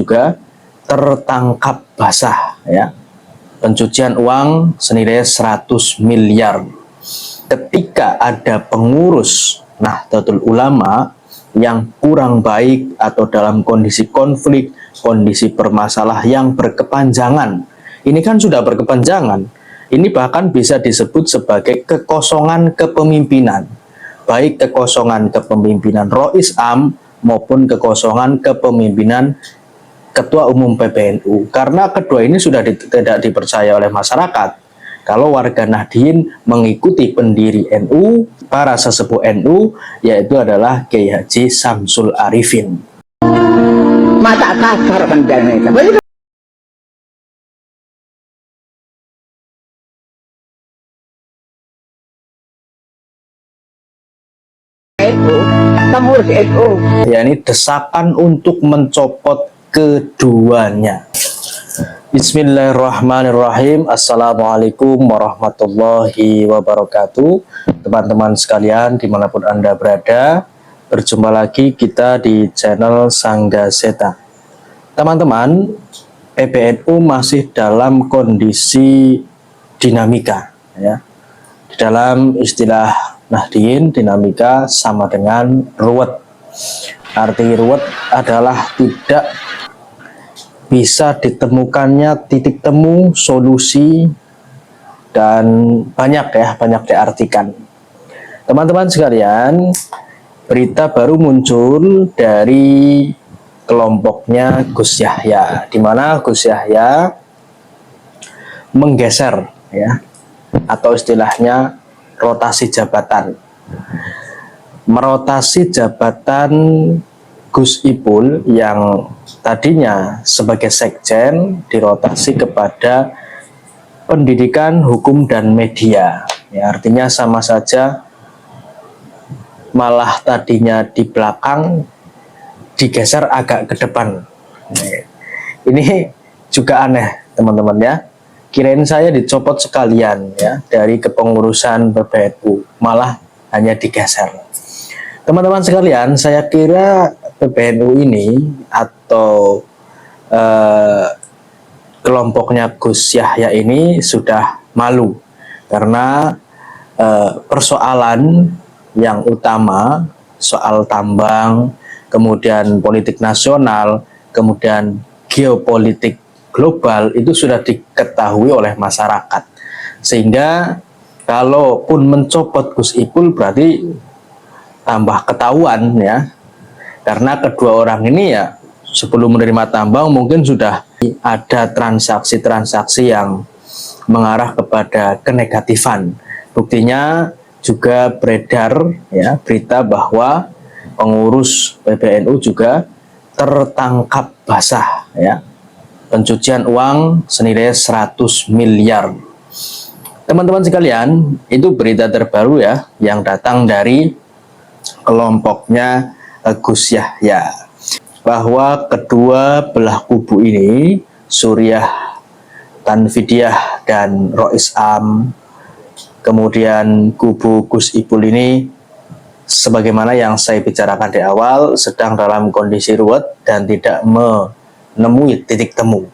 juga tertangkap basah ya, pencucian uang senilai 100 miliar ketika ada pengurus Nahdlatul Ulama yang kurang baik atau dalam kondisi konflik, kondisi bermasalah yang berkepanjangan. Ini kan sudah berkepanjangan. Ini bahkan bisa disebut sebagai kekosongan kepemimpinan. Baik kekosongan kepemimpinan Rois Am maupun kekosongan kepemimpinan Ketua Umum PBNU. Karena kedua ini sudah tidak dipercaya oleh masyarakat. Kalau warga Nahdien mengikuti pendiri NU, para sesepuh NU, yaitu adalah Kiai Haji Samsul Arifin. Mata kasar pendana itu. Pengurus NU. Ya, ini desakan untuk mencopot keduanya. Bismillahirrahmanirrahim. Assalamualaikum warahmatullahi wabarakatuh. Teman-teman sekalian dimanapun Anda berada, berjumpa lagi kita di channel Sangga Seta. Teman-teman, PBNU masih dalam kondisi dinamika ya. Di dalam istilah Nahdien, dinamika sama dengan ruwet. Arti ruwet adalah tidak bisa ditemukannya titik temu, solusi, dan banyak diartikan. Teman-teman sekalian, berita baru muncul dari kelompoknya Gus Yahya, di mana Gus Yahya menggeser ya, atau istilahnya rotasi jabatan. Merotasi jabatan Gus Ipul yang tadinya sebagai sekjen dirotasi kepada pendidikan, hukum, dan media. Ya, artinya sama saja, malah tadinya di belakang digeser agak ke depan. Ini juga aneh, teman-teman ya. Kirain saya dicopot sekalian ya dari kepengurusan PBNU, malah hanya digeser. Teman-teman sekalian, saya kira PBNU ini atau kelompoknya Gus Yahya ini sudah malu karena persoalan yang utama, soal tambang, kemudian politik nasional, kemudian geopolitik global itu sudah diketahui oleh masyarakat. Sehingga kalaupun mencopot Gus Ipul berarti tambah ketahuan ya. Karena kedua orang ini ya sebelum menerima tambang mungkin sudah ada transaksi-transaksi yang mengarah kepada kenegatifan. Buktinya juga beredar ya berita bahwa pengurus PBNU juga tertangkap basah ya, pencucian uang senilai 100 miliar. Teman-teman sekalian, itu berita terbaru ya yang datang dari kelompoknya Gus Yahya, bahwa kedua belah kubu ini, Suriah Tanfidiyah dan Rois Am, kemudian kubu Gus Ipul ini, sebagaimana yang saya bicarakan di awal, sedang dalam kondisi ruwet dan tidak menemui titik temu.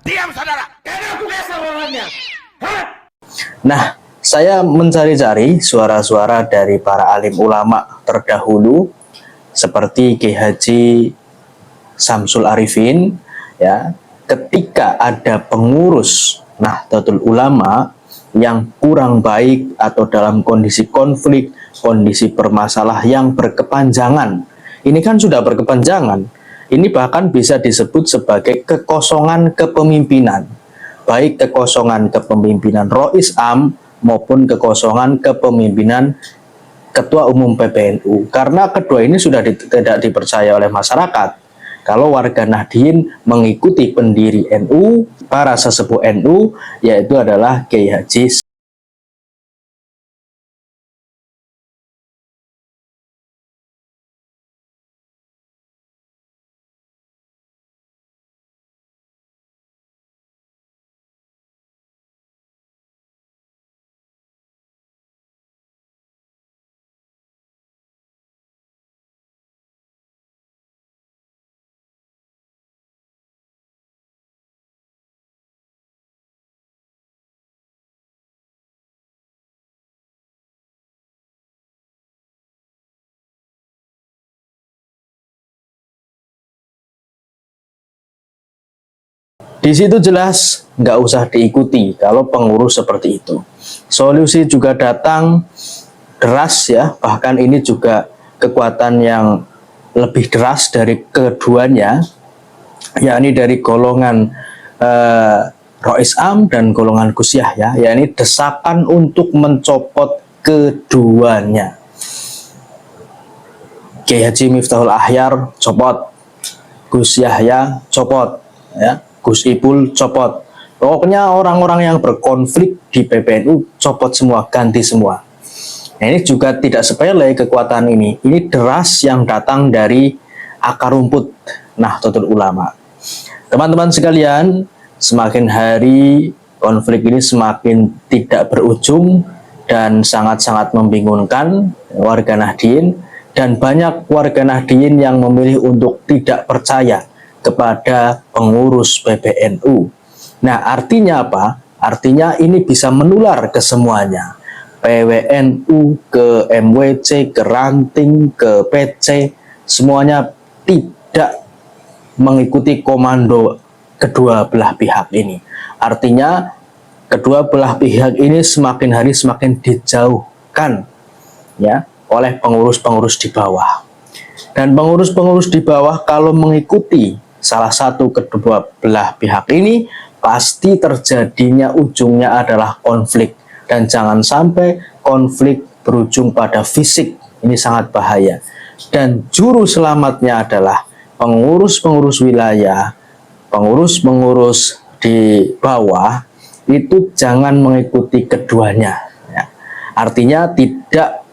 Diam saudara, aku geser orangnya. Nah, saya mencari-cari suara-suara dari para alim ulama terdahulu seperti Kiai Haji Samsul Arifin ya, ketika ada pengurus Nahdlatul Ulama yang kurang baik atau dalam kondisi konflik, kondisi bermasalah yang berkepanjangan. Ini kan sudah berkepanjangan. Ini bahkan bisa disebut sebagai kekosongan kepemimpinan. Baik kekosongan kepemimpinan Rois Am maupun kekosongan kepemimpinan Ketua Umum PBNU. Karena kedua ini sudah tidak dipercaya oleh masyarakat. Kalau warga Nahdien mengikuti pendiri NU, para sesepuh NU, yaitu adalah Kiai Haji Di situ jelas nggak usah diikuti kalau pengurus seperti itu. Solusi juga datang deras ya, bahkan ini juga kekuatan yang lebih deras dari keduanya, yakni dari golongan Rois Am dan golongan Gus Yahya, yakni desakan untuk mencopot keduanya. Kiai Haji Miftahul Ahyar copot, Gus Yahya copot, ya, Gus Ipul copot. Pokoknya orang-orang yang berkonflik di PBNU copot semua, ganti semua. Nah, ini juga tidak sepele kekuatan ini. Ini deras yang datang dari akar rumput Nahdlatul Ulama. Teman-teman sekalian, semakin hari konflik ini semakin tidak berujung dan sangat-sangat membingungkan warga Nahdien, dan banyak warga Nahdien yang memilih untuk tidak percaya kepada pengurus PBNU. Nah, artinya apa? Artinya ini bisa menular ke semuanya. PWNU, ke MWC, ke Ranting, ke PC, semuanya tidak mengikuti komando kedua belah pihak ini. Artinya kedua belah pihak ini semakin hari semakin dijauhkan ya oleh pengurus-pengurus di bawah. Dan pengurus-pengurus di bawah kalau mengikuti salah satu kedua belah pihak ini, pasti terjadinya ujungnya adalah konflik. Dan jangan sampai konflik berujung pada fisik, ini sangat bahaya. Dan juru selamatnya adalah pengurus-pengurus wilayah, pengurus-pengurus di bawah, itu jangan mengikuti keduanya. Ya. Artinya tidak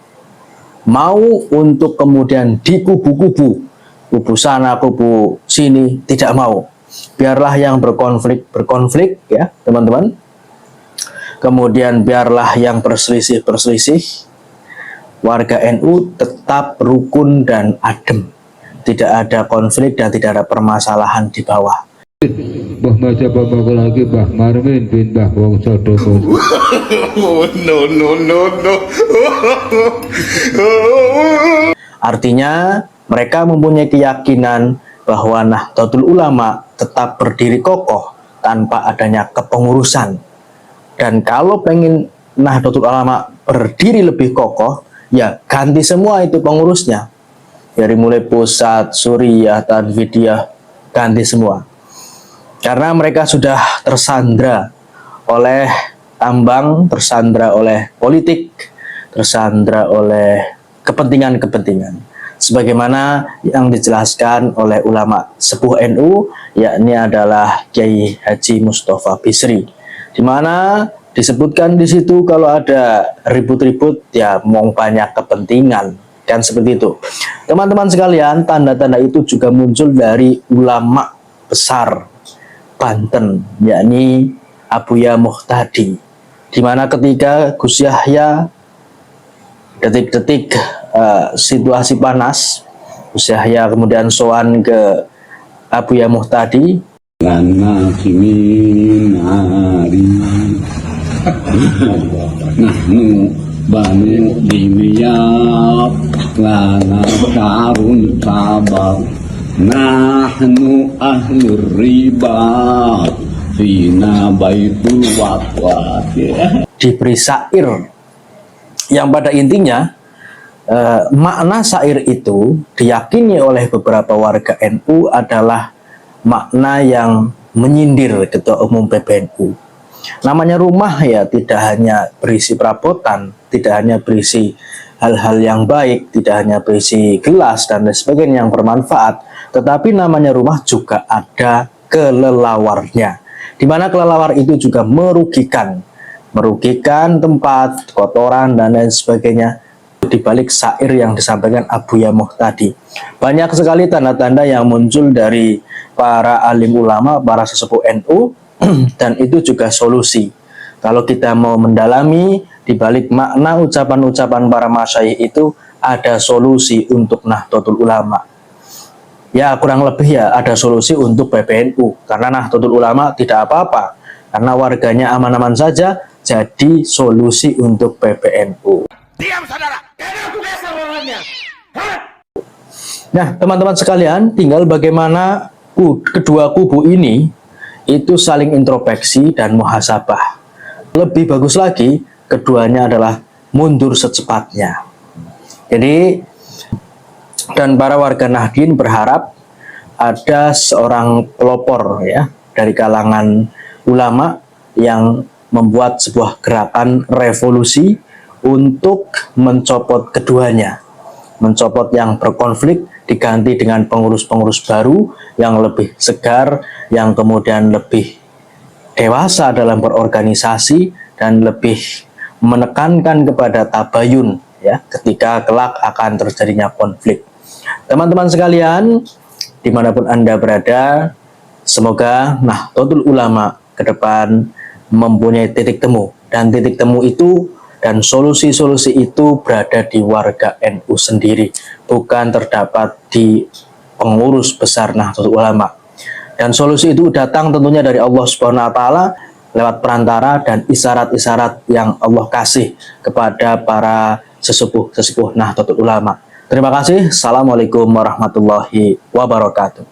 mau untuk kemudian di kubu-kubu, kubu sana, kubu sini, tidak mau. Biarlah yang berkonflik ya teman-teman. Kemudian biarlah yang berselisih. Warga NU tetap rukun dan adem. Tidak ada konflik dan tidak ada permasalahan di bawah. Bah maca bapak lagi Bah Marmin bin Bah Wong Sodomo. No. Artinya mereka mempunyai keyakinan bahwa Nahdlatul Ulama tetap berdiri kokoh tanpa adanya kepengurusan. Dan kalau pengen Nahdlatul Ulama berdiri lebih kokoh, ya ganti semua itu pengurusnya. Dari mulai pusat, Suriah, Tanfidiyah, ganti semua. Karena mereka sudah tersandra oleh tambang, tersandra oleh politik, tersandra oleh kepentingan-kepentingan. Sebagaimana yang dijelaskan oleh ulama sepuh NU, yakni adalah Kiai Haji Mustafa Bisri, di mana disebutkan di situ kalau ada ribut-ribut ya mau banyak kepentingan, kan seperti itu. Teman-teman sekalian, tanda-tanda itu juga muncul dari ulama besar Banten, yakni Abuya Muhtadi, di mana ketika Gus Yahya detik-detik situasi panas, Gus Yahya kemudian sowan ke Abuya Muhtadi. Lana kiminari nahnu banu dimiyab lana karun sabab nahnu ahlur riba fina baitul waqwat. Diberi syair yang pada intinya makna syair itu diyakini oleh beberapa warga NU adalah makna yang menyindir Ketua Umum PBNU. Namanya rumah ya tidak hanya berisi perabotan, tidak hanya berisi hal-hal yang baik, tidak hanya berisi gelas dan lain sebagainya yang bermanfaat, tetapi namanya rumah juga ada kelelawarnya, di mana kelelawar itu juga merugikan tempat, kotoran dan lain sebagainya. Di balik syair yang disampaikan Abuya Muhtadi, banyak sekali tanda-tanda yang muncul dari para alim ulama, para sesepuh NU, dan itu juga solusi. Kalau kita mau mendalami di balik makna ucapan-ucapan para masyayikh itu ada solusi untuk Nahdlatul Ulama. Ya kurang lebih ya ada solusi untuk PBNU, karena Nahdlatul Ulama tidak apa-apa, karena warganya aman-aman saja, jadi solusi untuk PBNU. Diam saudara, karena aku kasar orangnya. Nah teman-teman sekalian, tinggal bagaimana kedua kubu ini itu saling introspeksi dan muhasabah. Lebih bagus lagi, keduanya adalah mundur secepatnya. Jadi, dan para warga Nahdien berharap ada seorang pelopor ya dari kalangan ulama yang membuat sebuah gerakan revolusi untuk mencopot keduanya, mencopot yang berkonflik, diganti dengan pengurus-pengurus baru yang lebih segar, yang kemudian lebih dewasa dalam berorganisasi dan lebih menekankan kepada tabayun ya ketika kelak akan terjadinya konflik. Teman-teman sekalian, dimanapun Anda berada, semoga Nahdlatul Ulama ke depan mempunyai titik temu, dan titik temu itu dan solusi-solusi itu berada di warga NU sendiri, bukan terdapat di pengurus besar Nahdlatul Ulama. Dan solusi itu datang tentunya dari Allah Subhanahu wa taala lewat perantara dan isyarat-isyarat yang Allah kasih kepada para sesepuh-sesepuh Nahdlatul Ulama. Terima kasih. Assalamualaikum warahmatullahi wabarakatuh.